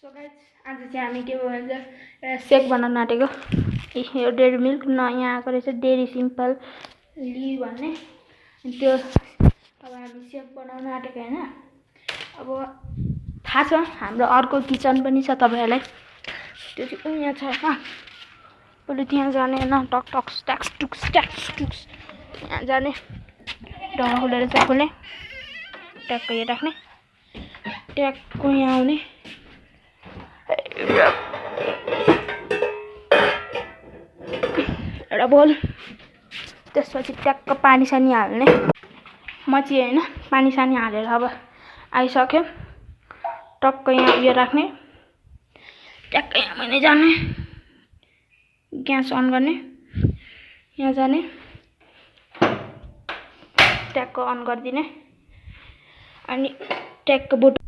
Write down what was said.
So guys आज चाहिँ हामी के भन्छ सेक बनाउन आँटेको यो डेरी मिल्क यहाँ आएको रहेछ डेरी सिम्पल ली भन्ने त्यो अब हामी सेक बनाउन आँटेको हैन। अब थाहा छ हाम्रो अर्को किचन पनि छ तपाईहरुलाई त्यो चाहिँ यहाँ छ हैन। पहिले त्यहाँ जाने हैन टक टक स्ट्याक्स टुक्स यहाँ जाने ढोका खोलेर चाहिँ खोल्ने ट्याक्क यहाँ राख्ने ट्याक्क यहाँ आउने एउटा बोल त्यसपछि ट्याक्क पानी सानी हाल्ने मची हैन पानी सानी हालेर अब आइसक्यो टक्क यहाँ उयो राख्ने ट्याक्क यहाँ पनि जाने ग्यास अन गर्ने यहाँ जाने ट्याक्क अन गरिदिने अनि ट्याक्क बोट